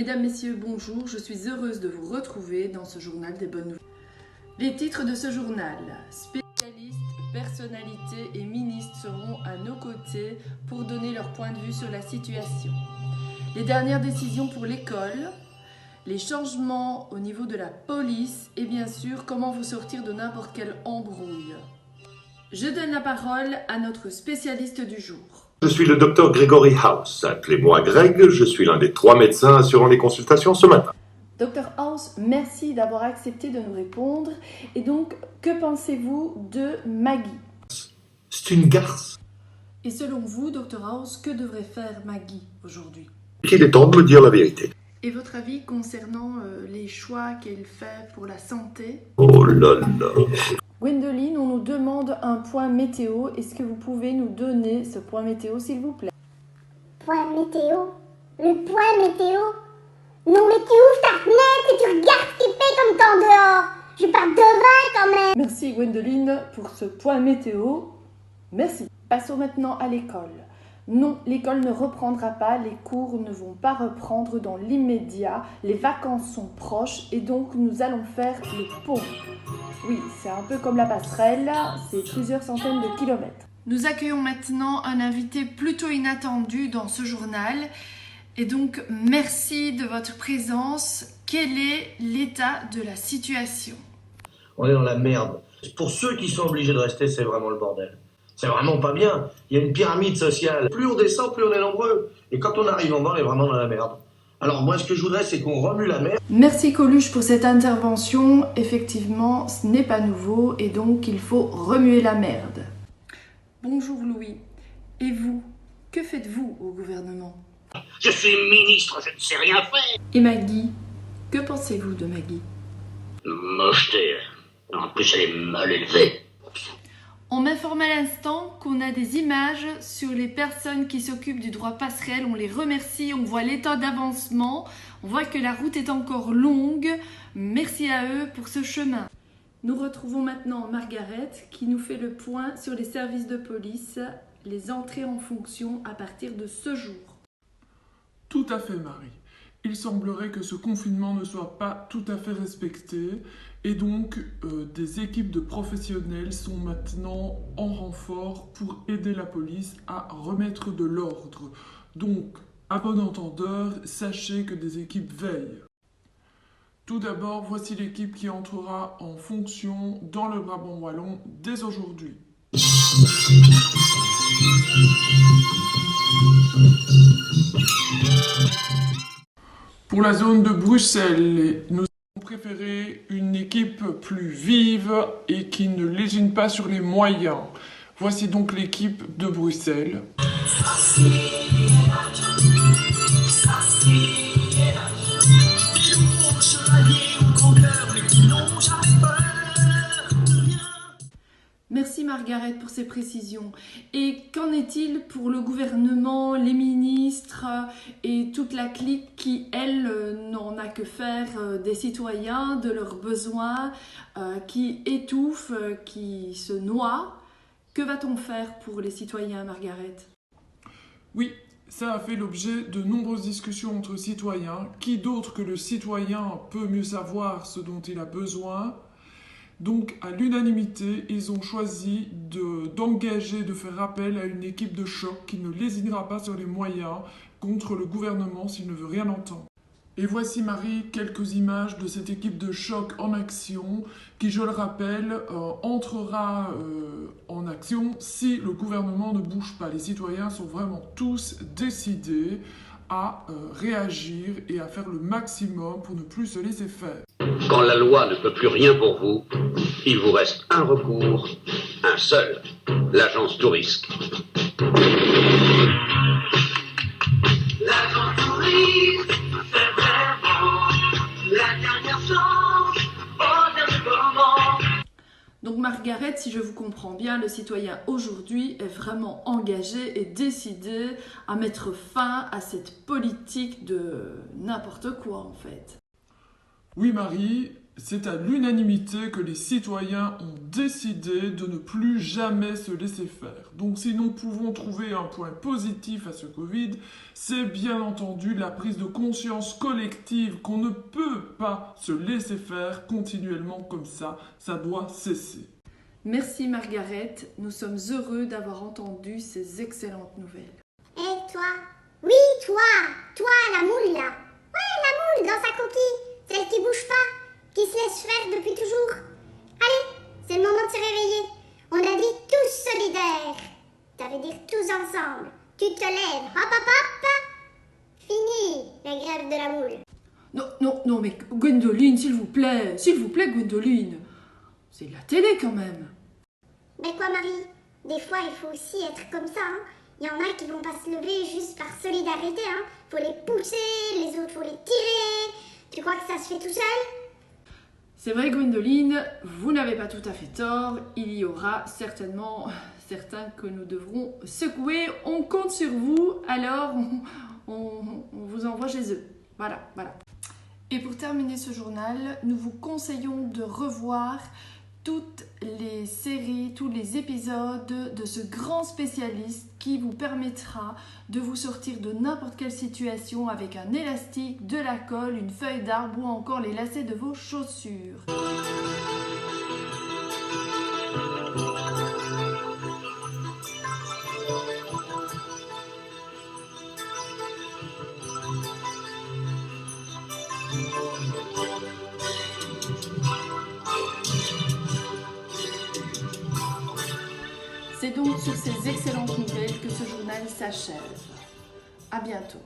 Mesdames, Messieurs, bonjour, je suis heureuse de vous retrouver dans ce journal des bonnes nouvelles. Les titres de ce journal: spécialistes, personnalités et ministres seront à nos côtés pour donner leur point de vue sur la situation. Les dernières décisions pour l'école, les changements au niveau de la police et bien sûr comment vous sortir de n'importe quelle embrouille. Je donne la parole à notre spécialiste du jour. Je suis le docteur Gregory House. Appelez-moi Greg, je suis l'un des 3 médecins assurant les consultations ce matin. Dr House, merci d'avoir accepté de nous répondre. Et donc, que pensez-vous de Maggie? C'est une garce. Et selon vous, Dr House, que devrait faire Maggie aujourd'hui? Il est temps de me dire la vérité. Et votre avis concernant les choix qu'elle fait pour la santé? Oh là là. Gwendoline, on nous demande un point météo. Est-ce que vous pouvez nous donner ce point météo, s'il vous plaît? Point météo? Le point météo? Non mais tu ouvres ta fenêtre et tu regardes ce qu'il fait comme temps dehors. Je parle demain quand même. Merci Gwendoline pour ce point météo. Merci. Passons maintenant à l'école. Non, l'école ne reprendra pas, les cours ne vont pas reprendre dans l'immédiat, les vacances sont proches et donc nous allons faire le pont. Oui, c'est un peu comme la passerelle, c'est plusieurs centaines de kilomètres. Nous accueillons maintenant un invité plutôt inattendu dans ce journal. Et donc, merci de votre présence. Quel est l'état de la situation? On est dans la merde. Pour ceux qui sont obligés de rester, c'est vraiment le bordel. C'est vraiment pas bien. Il y a une pyramide sociale. Plus on descend, plus on est nombreux. Et quand on arrive en bas, on est vraiment dans la merde. Alors moi, ce que je voudrais, c'est qu'on remue la merde. Merci Coluche pour cette intervention. Effectivement, ce n'est pas nouveau et donc il faut remuer la merde. Bonjour Louis. Et vous, que faites-vous au gouvernement? Je suis ministre, je ne sais rien faire. Et Maggie, que pensez-vous de Maggie? Mocheté. En plus, elle est mal élevée. On m'informe à l'instant qu'on a des images sur les personnes qui s'occupent du droit passerelle. On les remercie, on voit l'état d'avancement. On voit que la route est encore longue. Merci à eux pour ce chemin. Nous retrouvons maintenant Margaret qui nous fait le point sur les services de police, les entrées en fonction à partir de ce jour. Tout à fait, Marie. Il semblerait que ce confinement ne soit pas tout à fait respecté et donc des équipes de professionnels sont maintenant en renfort pour aider la police à remettre de l'ordre. Donc, à bon entendeur, sachez que des équipes veillent. Tout d'abord, voici l'équipe qui entrera en fonction dans le Brabant wallon dès aujourd'hui. Pour la zone de Bruxelles, nous avons préféré une équipe plus vive et qui ne lésine pas sur les moyens. Voici donc l'équipe de Bruxelles. Merci Margaret pour ces précisions. Et qu'en est-il pour le gouvernement, les ministres et toute la clique qui, elle, n'en a que faire des citoyens, de leurs besoins, qui étouffent, qui se noient? Que va-t-on faire pour les citoyens, Margaret? Oui, ça a fait l'objet de nombreuses discussions entre citoyens. Qui d'autre que le citoyen peut mieux savoir ce dont il a besoin? Donc, à l'unanimité, ils ont choisi d'engager, de faire appel à une équipe de choc qui ne lésinera pas sur les moyens contre le gouvernement s'il ne veut rien entendre. Et voici, Marie, quelques images de cette équipe de choc en action qui, je le rappelle, entrera en action si le gouvernement ne bouge pas. Les citoyens sont vraiment tous décidés à réagir et à faire le maximum pour ne plus se laisser faire. Quand la loi ne peut plus rien pour vous, il vous reste un recours, un seul, l'agence Tourisque. L'agence Tourisque, c'est vraiment la dernière chance au dernier moment. Donc Margaret, si je vous comprends bien, le citoyen aujourd'hui est vraiment engagé et décidé à mettre fin à cette politique de n'importe quoi en fait. Oui, Marie, c'est à l'unanimité que les citoyens ont décidé de ne plus jamais se laisser faire. Donc si nous pouvons trouver un point positif à ce Covid, c'est bien entendu la prise de conscience collective qu'on ne peut pas se laisser faire continuellement comme ça doit cesser. Merci Margaret, nous sommes heureux d'avoir entendu ces excellentes nouvelles. Et toi? Oui, toi, la moule là. Ouais, la moule dans sa coquille, celle qui bouge pas, qui se laisse faire depuis toujours. Allez, c'est le moment de se réveiller. On a dit tous solidaires. Ça veut dire tous ensemble. Tu te lèves, hop hop hop. Fini la grève de la moule. Non, mais Gwendoline, s'il vous plaît, Gwendoline. C'est de la télé quand même. Mais quoi, Marie? Des fois, il faut aussi être comme ça, hein. Il y en a qui vont pas se lever juste par solidarité, hein. Faut les pousser, les autres faut les tirer. Tu crois que ça se fait tout seul? C'est vrai Gwendoline, vous n'avez pas tout à fait tort. Il y aura certainement certains que nous devrons secouer. On compte sur vous, alors on vous envoie chez eux. Voilà. Et pour terminer ce journal, nous vous conseillons de revoir toutes les séries, tous les épisodes de ce grand spécialiste qui vous permettra de vous sortir de n'importe quelle situation avec un élastique, de la colle, une feuille d'arbre ou encore les lacets de vos chaussures. C'est donc sur ces excellentes nouvelles que ce journal s'achève. À bientôt.